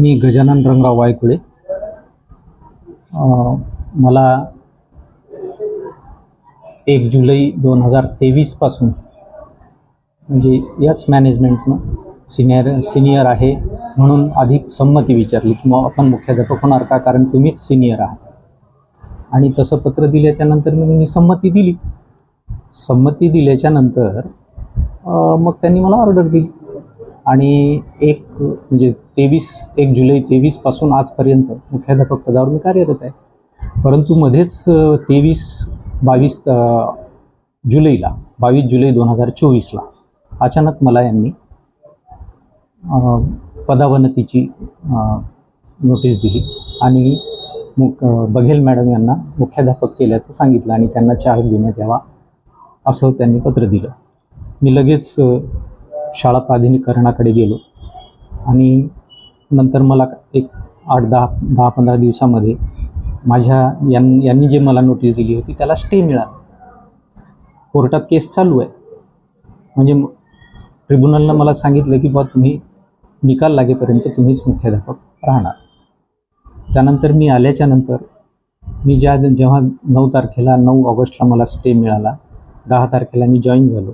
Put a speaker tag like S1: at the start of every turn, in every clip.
S1: मी गजानन रंगराव वायकुळे. मला 1 जुलै 2023 पासून म्हणजे याच मॅनेजमेंटनं सिनियर आहे म्हणून आधी संमती विचारली की मग आपण मुख्याध्यापक होणार का, कारण तुम्हीच सिनियर आहात. आणि तसं पत्र दिल्याच्यानंतर मी संमती दिली. संमती दिल्याच्यानंतर मग त्यांनी मला ऑर्डर दिली आणि 1 जुलै 23 पासून आजपर्यंत मुख्याध्यापक पदावर मी कार्यरत आहे. परंतु मध्येच 22 जुलै 2024ला अचानक मला यांनी पदावनतीची नोटीस दिली आणि बघेल मॅडम यांना मुख्याध्यापक केल्याचं सांगितलं आणि त्यांना चार्ज देण्यात यावा असं त्यांनी पत्र दिलं. मी लगेच शाळा प्राधिकरणाकडे गेलो आणि नंतर मला एक 8-10-15 दिवसामध्ये यांनी जे मला नोटीस दिली होती त्याला स्टे मिळाला. कोर्टात केस चालू आहे. म्हणजे ट्रिब्युनलनं मला सांगितलं की तुम्ही निकाल लागेपर्यंत तुम्हीच मुख्याध्यापक राहणार. त्यानंतर मी आल्याच्यानंतर मी जेव्हा 9 ऑगस्टला मला स्टे मिळाला, 10 तारखेला मी जॉईन झालो.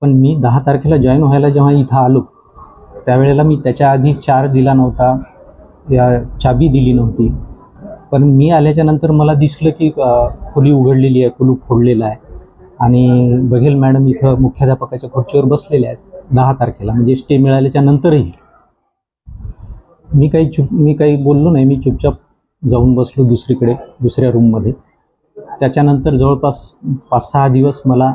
S1: पण मी 10 तारखेला जॉईन व्हायला जेव्हा इथं आलो त्यावेळेला मी त्याच्या आधी चार्ज दिला नव्हता, चाबी दिली नव्हती. पण मी आल्याच्यानंतर मला दिसलं की खोली उघडलेली आहे, कुलूप फोडलेलं आहे आणि बघेल मॅडम इथं मुख्याध्यापकाच्या खुर्चीवर बसलेल्या आहेत 10 तारखेला, म्हणजे स्टे मिळाल्याच्या नंतरही. मी काही बोललो नाही. मी चुपचाप जाऊन बसलो दुसऱ्या रूममध्ये. त्याच्यानंतर जवळपास 5-6 दिवस मला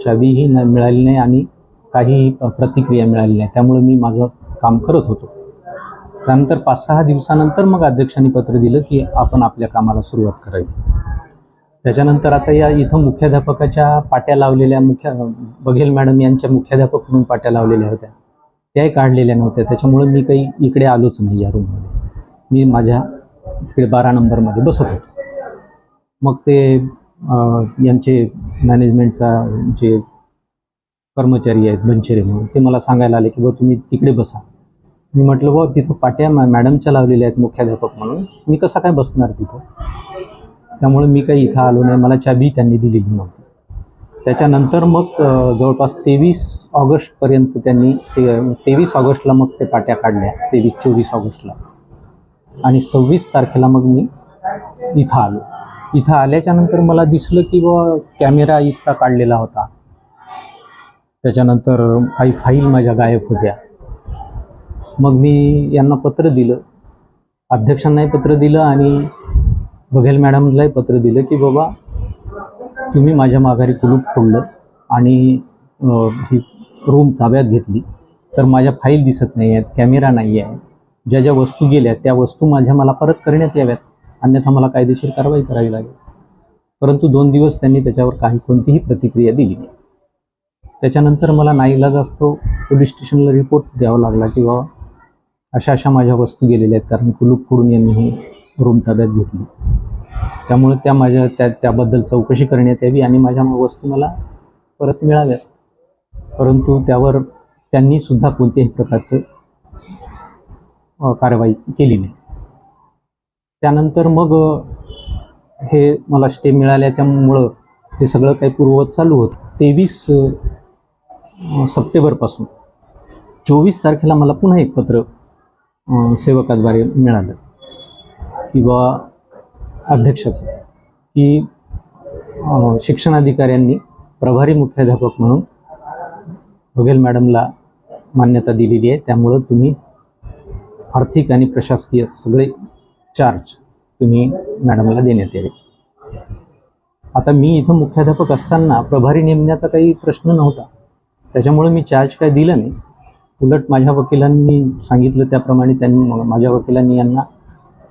S1: चाबीही मिळाली नाही आणि काही प्रतिक्रिया मिळाली नाही. त्यामुळे मी माझं काम करत होतो. त्यानंतर 5-6 दिवसानंतर मग अध्यक्षांनी पत्र दिलं की आपण आपल्या कामाला सुरुवात करावी. त्याच्यानंतर आता इथं मुख्याध्यापकाच्या पाट्या लावलेल्या बघेल मॅडम यांच्या मुख्याध्यापक म्हणून पाट्या लावलेल्या होत्या, त्याही काढलेल्या नव्हत्या. त्याच्यामुळे मी काही इकडे आलोच नाही या रूममध्ये. मी माझ्या तिकडे 12 नंबरमध्ये बसत होतो. मग ते यांचे मॅनेजमेंटचा जे कर्मचारी आहेत बनचेरे म्हणून, ते मला सांगायला आले की तुम्ही तिकडे बसा. मी म्हटलं तिथं पाट्या मॅडमच्या लावलेल्या आहेत मुख्याध्यापक म्हणून, मी कसा काय बसणार तिथं. त्यामुळे मी काही इथं आलो नाही. मला चाबी त्यांनी दिलेली नव्हती. त्याच्यानंतर मग जवळपास 23 ऑगस्टपर्यंत त्यांनी 23 ऑगस्टला मग ते पाट्या काढल्या, 23-24 ऑगस्टला. आणि 26 तारखेला मग मी इथं आलो. इथं आल्याच्यानंतर मला दिसलं की कॅमेरा इथला काढलेला होता. त्याच्यानंतर काही फाईल माझ्या गायब होत्या. मग मी यांना पत्र दिलं, अध्यक्षांनाही पत्र दिलं आणि बघेल मॅडमलाही पत्र दिलं की तुम्ही माझ्या माघारी कुलूप फोडलं आणि ही रूम ताब्यात घेतली तर माझ्या फाईल दिसत नाही आहेत, कॅमेरा नाही आहे. ज्या वस्तू गेल्या त्या वस्तू मला परत करण्यात याव्यात, अन्यथा मला कायदेशीर कारवाई करावी लागेल. परंतु 2 दिवस त्यांनी त्याच्यावर कोणतीही प्रतिक्रिया दिली नाही. त्याच्यानंतर मला नाईलाजास्तव पोलीस स्टेशनला रिपोर्ट द्यावा लागला की अशा माझ्या वस्तू गेलेल्या आहेत, कारण कुलूप फोडून यांनी ही रूम ताब्यात घेतली. त्यामुळे त्याबद्दल चौकशी करण्यात यावी आणि माझ्या वस्तू मला परत मिळाव्यात. परंतु त्यावर त्यांनी सुद्धा कोणत्याही प्रकारचं कारवाई केली नाही. त्यानंतर मग हे मला स्टे मिळाल्याच्यामुळं हे सगळं काही पूर्ववत चालू होतं. 23 सप्टेंबरपासून 24 तारखेला मला पुन्हा एक पत्र सेवकाद्वारे मिळालं की अध्यक्षाचं की शिक्षणाधिकाऱ्यांनी प्रभारी मुख्याध्यापक म्हणून बघेल मॅडमला मान्यता दिलेली आहे, त्यामुळं तुम्ही आर्थिक आणि प्रशासकीय सगळे चार्ज तुम्ही मॅडमला देण्यात यावे. आता मी इथं मुख्याध्यापक असताना प्रभारी नेमण्याचा काही प्रश्न नव्हता, त्याच्यामुळे मी चार्ज काय दिलं नाही. उलट माझ्या वकिलांनी सांगितलं त्याप्रमाणे माझ्या वकिलांनी यांना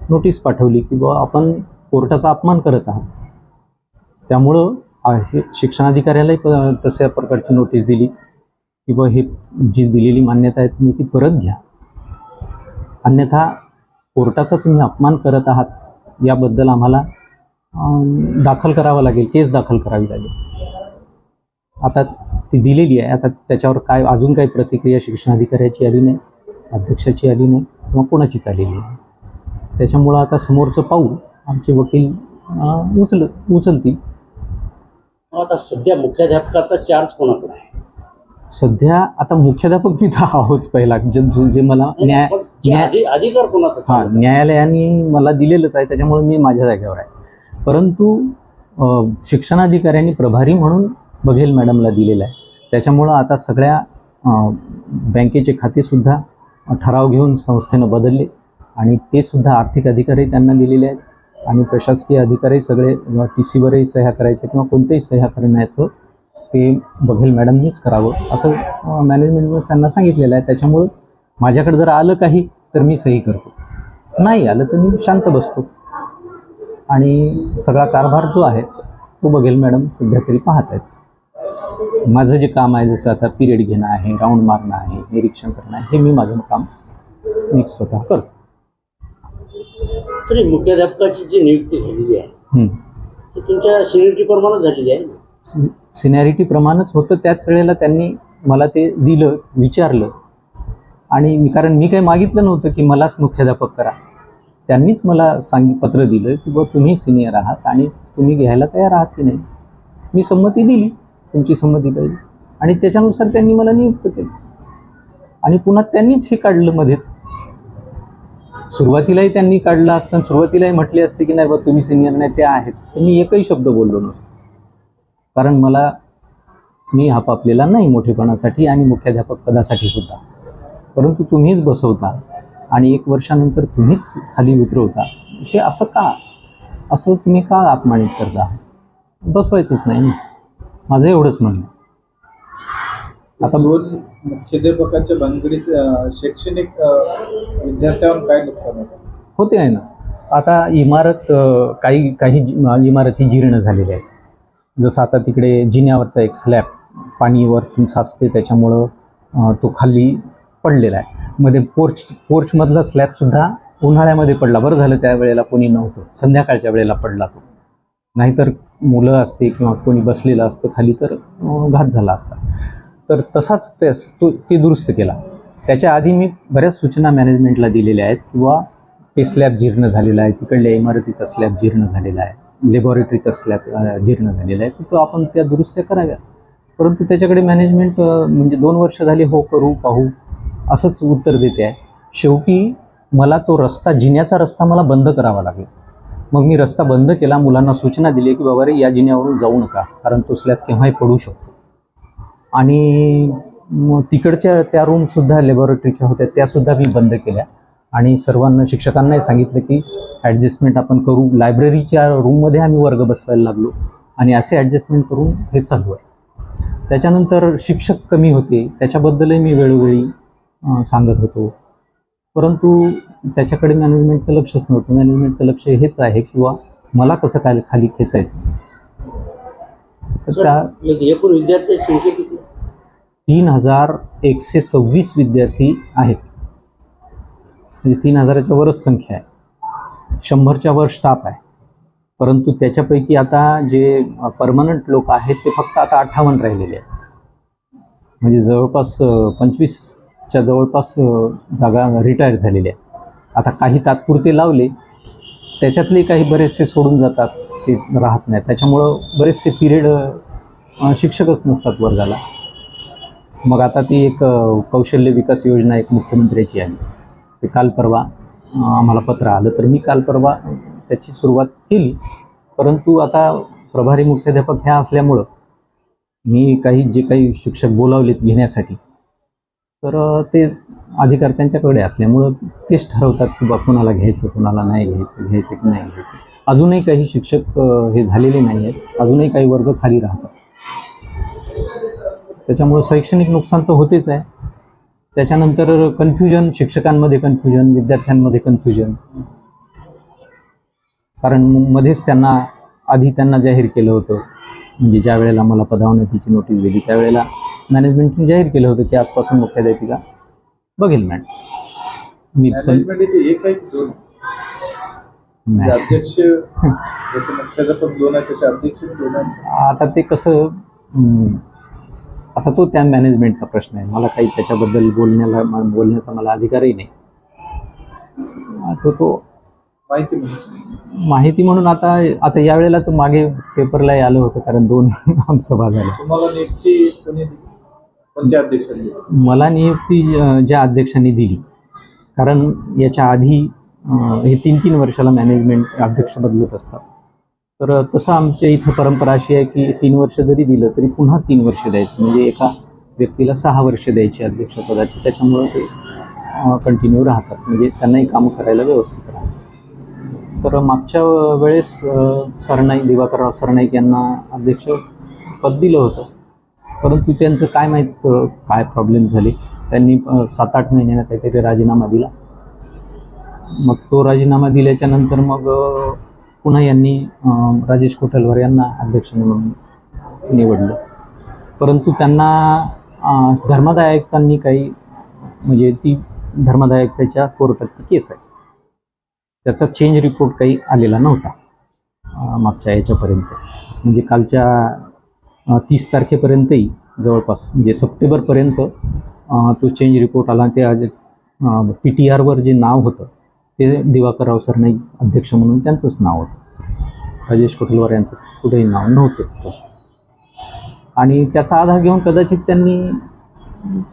S1: नोटीस पाठवली की आपण कोर्टाचा अपमान करत आहात. त्यामुळं शिक्षणाधिकाऱ्यालाही तशा प्रकारची नोटीस दिली की हे जी दिलेली मान्यता आहे तुम्ही ती परत घ्या, अन्यथा कोर्टाचा तुम्ही अपमान करत आहात याबद्दल आम्हाला दाखल करावं लागेल, केस दाखल करावी लागेल. आता ती दिलेली आहे. आता त्याच्यावर अजून काही प्रतिक्रिया शिक्षणाधिकाऱ्याची आली नाही, अध्यक्षाची आली नाही. किंवा कोणाची चाललेली आहे. त्याच्यामुळं आता समोरचं पाऊल आमचे वकील उचलतील.
S2: आता सध्या मुख्याध्यापकाचा चार्ज कोणाकडे आहे?
S1: सध्या आता मुख्याध्यापक मी तर आहोच पहिला, जे मला
S2: अधिकार कोणाचा?
S1: हां, न्यायालयाने मला दिलेलंच आहे, त्याच्यामुळे मी माझ्या जागेवर आहे. परंतु शिक्षणाधिकाऱ्यांनी प्रभारी म्हणून बघेल मॅडमला दिलेलं आहे. त्याच्यामुळं आता सगळ्या बँकेचे खातेसुद्धा ठराव घेऊन संस्थेनं बदलले आणि ते सुद्धा आर्थिक अधिकारही त्यांना दिलेले आहेत आणि प्रशासकीय अधिकारी सगळे TCवरही सह्या करायचे किंवा कोणतेही सह्या करण्याचं ते बघेल मॅडमनीच करावं असं मॅनेजमेंटनं त्यांना सांगितलेलं आहे. त्याच्यामुळं माझ्याकडे जर आलं काही तर मी सही करतो, नाही आलं तर मी शांत बसतो आणि सगळा कारभार जो आहे तो बघेल मॅडम सध्या तरी पाहत आहेत. माझं जे काम आहे जसं आता पिरियड घेणं आहे, राऊंड मारणं आहे, निरीक्षण करणं आहे, हे मी माझं काम मी स्वतः करतो.
S2: सर, मुख्याध्यापकाची जी नियुक्ती झालेली आहे ती तुमच्या सिनियरिटी प्रमाणे झालेली आहे?
S1: सिनियरिटी प्रमाणच होतं. त्याच वेळेला त्यांनी मला ते दिलं, विचारलं आणि कारण मी काही मागितलं नव्हतं की मलाच मुख्याध्यापक करा. त्यांनीच मला पत्र दिलं की बुवा तुम्ही सिनियर आहात आणि तुम्ही घ्यायला तयार आहात की नाही. मी संमती दिली, तुमची संमती पाहिजे आणि त्याच्यानुसार त्यांनी मला नियुक्त केलं आणि पुन्हा त्यांनीच हे काढलं मध्येच. सुरुवातीलाही त्यांनी काढलं असताना सुरुवातीलाही म्हटले असते की नाही बा तुम्ही सिनियर नाही, ते आहेत, तर मी एकही शब्द बोललो नसतो. कारण मी हापापलेला नाही मोठेपणासाठी आणि मुख्याध्यापक पदासाठी सुद्धा. परंतु तुम्हीच बसवता आणि 1 वर्षानंतर तुम्हीच खाली उतरवता, हे असं का? असं तुम्ही का अपमानित करता? बसवायचंच नाही ना, माझं एवढंच म्हणणं.
S3: आता 2 मुख्याध्यापकाच्या भानगडीत शैक्षणिक विद्यार्थ्यांवर काय नुकसान
S1: होते आहे ना. आता इमारत काही इमारती जीर्ण झालेल्या आहेत. जसं आता तिकडे जिन्यावरचा एक स्लॅब पाणी वरतून साचते त्याच्यामुळं तो खाली पडलेला आहे. मध्ये पोर्चमधला स्लॅबसुद्धा उन्हाळ्यामध्ये पडला. बरं झालं त्यावेळेला कोणी नव्हतं, संध्याकाळच्या वेळेला पडला तो, नाहीतर मुलं असते किंवा कोणी बसलेलं असतं खाली तर घात झाला असता. तर तसाच ते दुरुस्त केला. त्याच्या आधी मी बऱ्याच सूचना मॅनेजमेंटला दिलेल्या आहेत किंवा ते स्लॅब जीर्ण झालेला आहे, तिकडल्या इमारतीचा स्लॅब जीर्ण झालेला आहे, लॅबॉरेटरीचा स्लॅब जीर्ण झालेला आहे, तर तो आपण त्या दुरुस्त्या कराव्या. परंतु त्याच्याकडे मॅनेजमेंट म्हणजे 2 वर्ष झाली हो करू पाहू असंच उत्तर देते आहे. शेवटी मला तो रस्ता, जिन्याचा रस्ता मला बंद करावा लागला. मग मी रस्ता बंद केला, मुलांना सूचना दिली की बाबा रे या जिन्यावरून जाऊ नका, कारण तो स्लॅब केव्हाही पडू शकतो. आणि तिकडच्या त्या रूमसुद्धा लॅबॉरेटरीच्या होत्या, त्यासुद्धा मी बंद केल्या आणि सर्वांना शिक्षकांनाही सांगितलं की ॲडजस्टमेंट आपण करू. लायब्ररीच्या रूममध्ये आम्ही वर्ग बसवायला लागलो आणि असे ॲडजस्टमेंट करून हे चालू आहे. त्याच्यानंतर शिक्षक कमी होते, त्याच्याबद्दलही मी वेळोवेळी सांगत होतो, परंतु त्याच्याकडे मॅनेजमेंटचं लक्षच नव्हतं. मॅनेजमेंटचं लक्ष हेच आहे किंवा मला कसं काय खाली खेचायचं.
S2: एकूण विद्यार्थी संख्या किती?
S1: 3126 विद्यार्थी आहेत. म्हणजे 3000च्या वरच संख्या आहे. 100च्या वर स्टाफ आहे. परंतु त्याच्यापैकी आता जे परमनंट लोक आहेत ते फक्त आता 58 राहिलेले आहेत. म्हणजे जवळपास 25च्या जवळपास जागा रिटायर झालेल्या आहेत. आता काही तात्पुरते लावले, त्याच्यातले काही बरेचसे सोडून जातात, ते राहत नाही. त्याच्यामुळं बरेचसे पिरियड शिक्षकच नसतात वर्गाला. मग आता ती एक कौशल्य विकास योजना एक मुख्यमंत्र्याची आहे, ते काल परवा आम्हाला पत्र आलं, तर मी काल परवा त्याची सुरुवात केली. परंतु आता प्रभारी मुख्याध्यापक ह्या असल्यामुळं मी जे काही शिक्षक बोलावलेत घेण्यासाठी, तर ते अधिकार त्यांच्याकडे असल्यामुळं तेच ठरवतात की बा कोणाला घ्यायचं, कोणाला नाही घ्यायचं, घ्यायचं की नाही घ्यायचं. अजूनही काही शिक्षक हे झालेले नाही आहेत, अजूनही काही वर्ग खाली राहतात. त्याच्यामुळं शैक्षणिक नुकसान तर होतेच आहे. त्याच्यानंतर कन्फ्युजन, शिक्षकांमध्ये कन्फ्युजन, विद्यार्थ्यांमध्ये कन्फ्युजन. कारण मध्येच आधी त्यांना जाहीर केलं होतं, म्हणजे ज्या वेळेला मला पदावन्नतीची नोटीस दिली त्यावेळेला मॅनेजमेंटने जाहीर केलं होतं की आजपासून मुख्याध्यापिका बघेल मॅडम. मी
S3: एक आहे 2 अध्यक्ष, जसं मुख्याध्यापक 2 आहे तसे अध्यक्ष 2 आहेत.
S1: आता ते कसं, आता तो त्या मॅनेजमेंटचा प्रश्न आहे. मला काही त्याच्याबद्दल बोलण्याचा मला अधिकारही नाही. तो
S3: माहिती म्हणून
S1: माहिती म्हणून आता यावेळेला तर मागे पेपरलाही आलं होतं, कारण 2 आमसभा झाल्या.
S3: तुम्हाला नियुक्ती कोणी दिली? कोणत्या अध्यक्षांनी दिली?
S1: मला नियुक्ती ज्या अध्यक्षांनी दिली, कारण याच्या आधी हे 3-3 वर्षाला मॅनेजमेंट अध्यक्ष बदलत असतात. तर तसं आमच्या इथं परंपरा अशी आहे की 3 वर्ष जरी दिलं तरी पुन्हा 3 वर्ष द्यायचं, म्हणजे एका व्यक्तीला 6 वर्ष द्यायची अध्यक्षपदाची. त्याच्यामुळं ते कंटिन्यू राहतात, म्हणजे त्यांनाही कामं करायला व्यवस्थित राहतात. तर मागच्या वेळेस सरनाईक, दिवाकरराव सरनाईक यांना अध्यक्षपद दिलं होतं, परंतु त्यांचं काय माहीत काय प्रॉब्लेम झाले. त्यांनी 7-8 महिन्यानं काहीतरी राजीनामा दिला. मग तो राजीनामा दिल्याच्या नंतर मग पुन्हा यांनी राजेश कोटलवार यांना अध्यक्ष म्हणून निवडलं. परंतु त्यांना धर्मादाय आयुक्तांनी काही, म्हणजे ती धर्मादाय आयुक्ताच्या कोर्टातली केस आहे, त्याचा चेंज रिपोर्ट काही आलेला नव्हता मागच्या याच्यापर्यंत. म्हणजे कालच्या 30 तारखेपर्यंतही जवळपास, म्हणजे सप्टेंबरपर्यंत तो चेंज रिपोर्ट आला. ते आज PTRवर जे नाव होतं ते दिवाकरराव सरनाईक अध्यक्ष म्हणून त्यांचंच नाव होतं, राजेश कोटलवार यांचं कुठेही नाव नव्हतं. आणि त्याचा आधार घेऊन कदाचित त्यांनी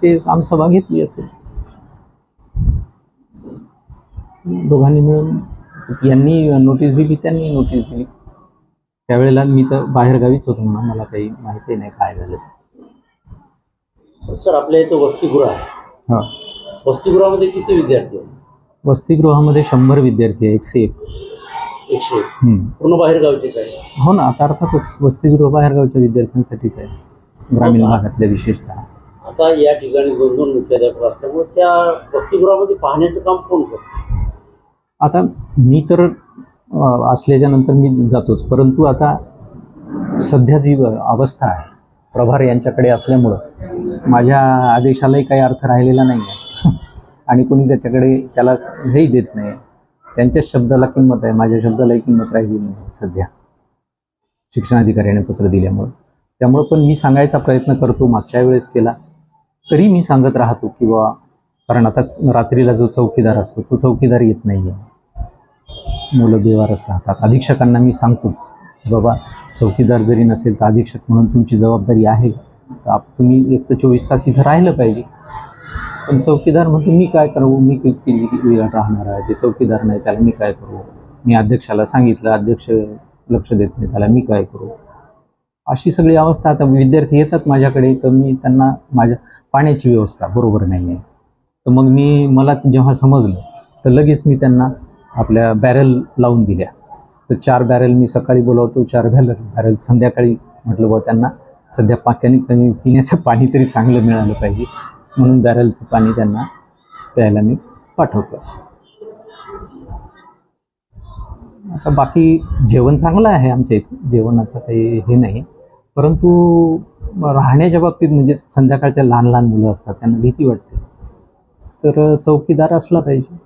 S1: ते आमसभा घेतली असेल. दोघांनी मिळून, यांनी नोटीस दिली, त्यांनी नोटीस दिली. त्यावेळेला मी तर बाहेरगावीच होतो म्हणून मला काही माहिती नाही काय झालं.
S2: सर, आपल्या इथं वसतिगृह आहे.
S1: हां,
S2: वसतिगृहामध्ये किती विद्यार्थी आहेत?
S1: वसतिगृहामध्ये 100 विद्यार्थी आहे, 101.
S2: 101. पूर्ण बाहेरगावचेच आहे?
S1: हो ना, आता अर्थातच वसतिगृह बाहेरगावच्या विद्यार्थ्यांसाठीच आहे, ग्रामीण भागातल्या विशेषतः.
S2: आता या ठिकाणी 2-2 मुख्याध्यापक असल्यामुळे त्या वसतिगृहामध्ये पाहण्याचं काम कोण करतं?
S1: आता मी तर असल्याच्या नंतर मी जातोच, परंतु आता सध्या जी अवस्था आहे प्रभार यांच्याकडे असल्यामुळं माझ्या आदेशालाही काही अर्थ राहिलेला नाही आहे आणि कोणी त्याला हेही देत नाही. त्यांच्याच शब्दाला किंमत आहे, माझ्या शब्दालाही किंमत राहिली नाही सध्या शिक्षणाधिकाऱ्याने पत्र दिल्यामुळं. त्यामुळं पण मी सांगायचा प्रयत्न करतो, मागच्या वेळेस केला तरी मी सांगत राहतो की बाबा, कारण आता रात्रीला जो चौकीदार असतो तो चौकीदार येत नाही आहे, मुलं बेवारस राहतात. अधीक्षकांना मी सांगतो बाबा, चौकीदार जरी नसेल तर अधीक्षक म्हणून तुमची जबाबदारी आहे, तर तुम्ही 1 तर 24 तास इथं राहिलं पाहिजे. पण चौकीदार म्हणतो मी काय करू, मी किती वेळ राहणार आहे, ते चौकीदार नाही, त्याला मी काय करू. मी अध्यक्षाला सांगितलं, अध्यक्ष लक्ष देत नाही, त्याला मी काय करू. अशी सगळी अवस्था. आता विद्यार्थी येतात माझ्याकडे तर मी त्यांना माझ्या पाण्याची व्यवस्था बरोबर नाही आहे, तर मग मला जेव्हा समजलं तर लगेच मी त्यांना आपल्या बॅरल लावून दिल्या. तर 4 बॅरल मी सकाळी बोलवतो, 4 बॅरल संध्याकाळी. म्हटलं बाबा, त्यांना सध्या कमी पिण्याचं पाणी तरी चांगलं मिळालं पाहिजे, म्हणून बॅरलचं पाणी त्यांना प्यायला मी पाठवतो. आता बाकी जेवण चांगलं आहे आमच्या इथं, जेवणाचं काही हे नाही. परंतु राहण्याच्या बाबतीत, म्हणजे संध्याकाळच्या लहान लहान मुलं असतात, त्यांना भीती वाटते, तर चौकीदार असला पाहिजे.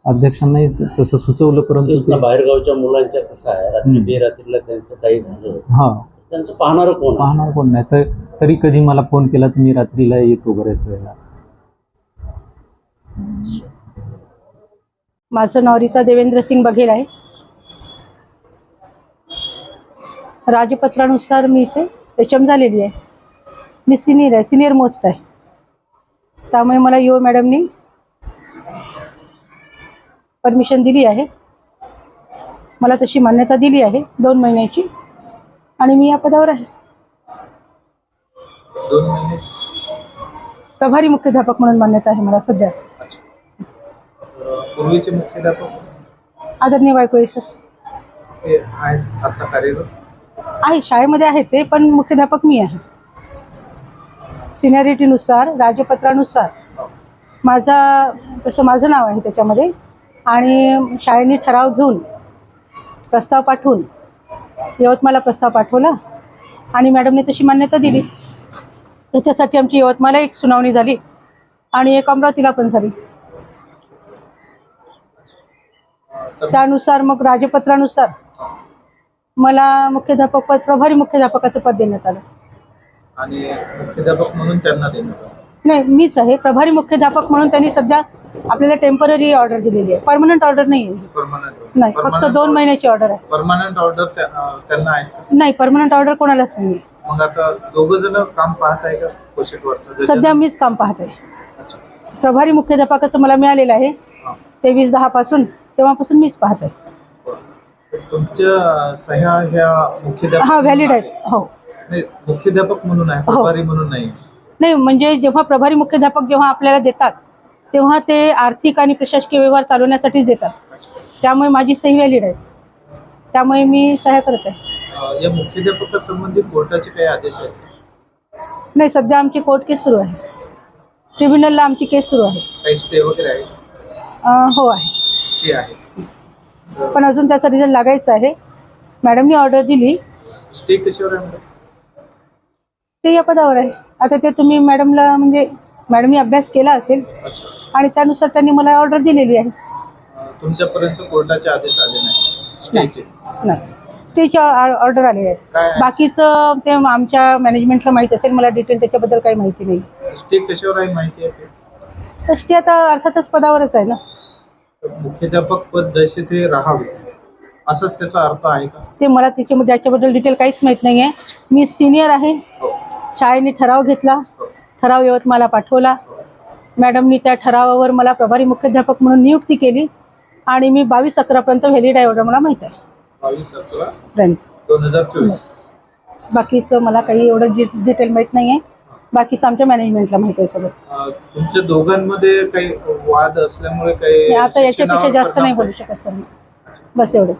S1: अध्यक्षांनाही तसं सुचवलं, परंतु
S2: बाहेरगावच्या मुलांच्या कसं आहे, रात्री बेरात्रीला त्यांचं काही झालं,
S1: हां,
S2: त्यांचं पाहणारं कोण
S1: नाही. तर तरी कधी मला फोन केला तर मी रात्रीला येतो बऱ्याच वेळेला.
S4: माझं नाव रीता देवेंद्र सिंग बघेल आहे. राजपत्रानुसार मी इथे HM झालेली आहे. मी सिनियर मोस्ट आहे. त्यामुळे मला EO मॅडमनी परमिशन दिली आहे, मला तशी मान्यता दिली आहे 2 महिन्याची, आणि मी या पदावर आहे.
S3: 2 महिने
S4: प्रभारी मुख्याध्यापक म्हणून मान्यता आहे मला सध्या.
S3: पूर्वीचे मुख्याध्यापक
S4: आदरणीय वायकोळे सर
S3: ते आहेत आता कार्यरत
S4: आहे, शाळेमध्ये आहे ते, पण मुख्याध्यापक मी आहे. सिनियरिटीनुसार, राजपत्रानुसार माझं नाव आहे त्याच्यामध्ये, आणि शाळेने ठराव घेऊन प्रस्ताव पाठवून यवतमाळला प्रस्ताव पाठवला आणि मॅडमने तशी मान्यता दिली. त्याच्यासाठी आमची यवतमाळला एक सुनावणी झाली आणि एक अमरावतीला पण झाली. त्यानुसार मग राजपत्रानुसार मला मुख्याध्यापक प्रभारी मुख्याध्यापकाचं पद देण्यात आलं.
S3: आणि मुख्याध्यापक म्हणून त्यांना देण्यात आलं?
S4: नाही, मीच आहे प्रभारी मुख्याध्यापक म्हणून. त्यांनी सध्या आपल्याला टेम्पररी ऑर्डर दिलेली आहे, परमनंट ऑर्डर नाही आहे.
S3: परमनंट
S4: नाही, फक्त 2 महिन्याची ऑर्डर आहे.
S3: परमनंट ऑर्डर त्यांना आहे का?
S4: नाही, परमनंट ऑर्डर कोणालाच नाही.
S3: मग आता दोघं जण काम पाहत आहे का पोशीटवरचं?
S4: सध्या मीच काम पाहते.
S3: अच्छा.
S4: प्रभारी मुख्याध्यापकाचं मला मिळालेलं आहे
S3: हा.
S4: 23/10 पासून, तेव्हापासून मीच पाहते.
S3: बरं. तुमच्या सह्या ह्या मुख्याध्यापक
S4: हा व्हॅलिड आहेत. हो.
S3: नाही, मुख्याध्यापक म्हणून आहे,
S4: हो.
S3: प्रभारी म्हणून नाही.
S4: नाही, म्हणजे जेव्हा प्रभारी मुख्याध्यापक जेव्हा आपल्याला देतात तेव्हा ते आर्थिक आणि प्रशासकीय व्यवहार चालवण्यासाठीच देतात. त्यामुळे माझी सही व्हॅलिड आहे, त्यामुळे मी सह्या करत आहे.
S3: या मुख्याध्यापकासंबंधी कोर्टाचे काही आदेश आहेत?
S4: नाही, सध्या आमची कोर्ट केस सुरू आहे. ट्रिब्युनलला आमची केस सुरू आहे.
S3: काही स्टे वगैरे आहे?
S4: हो आहे,
S3: स्टे आहे.
S4: पण अजून त्याचा रिझल्ट लागायचा आहे. मॅडमनी ऑर्डर दिली.
S3: स्टे कशावर आहे मॅडम?
S4: ते या पदावर आहे. आता ते तुम्ही मॅडमला, म्हणजे मॅडमनी अभ्यास केला असेल
S3: अच्छा.
S4: आणि त्यानुसार त्यांनी मला ऑर्डर दिलेली आहे.
S3: तुमच्यापर्यंत कोर्टाचे आदेश आले नाही स्टेचे?
S4: नाही, स्टेची ऑर्डर आली आहे.
S3: काय आहे?
S4: बाकीचं ते आमच्या मॅनेजमेंटला माहीत असेल, मला डिटेल त्याच्याबद्दल काही माहिती नाही.
S3: स्टे कशावर आहे माहिती आहे?
S4: तर स्टे आता अर्थातच पदावरच आहे ना.
S3: मुख्याध्यापक पद जसे ते राहावे असंच त्याचा अर्थ आहे का?
S4: ते मला त्याच्याबद्दल डिटेल काहीच माहीत नाही आहे. मी सिनियर आहे.
S3: हो.
S4: शाळेने ठराव घेतला, ठराव यवतमाळला पाठवला. मॅडमनी त्या ठरावावर मला प्रभारी मुख्याध्यापक म्हणून नियुक्ती केली आणि मी 22/11 व्हॅलिड आहे, एवढं मला माहीत आहे.
S3: 22/11/2024.
S4: बाकीचं मला काही एवढं डिटेल माहीत नाही आहे. बाकीचं आमच्या मॅनेजमेंटला माहिती आहे सगळं.
S3: तुमच्या दोघांमध्ये काही वाद असल्यामुळे काही
S4: आता याच्यापेक्षा
S3: शिक्षणावर
S4: जास्त नाही
S3: परिणाम
S4: बोलू शकत सर. बस एवढं.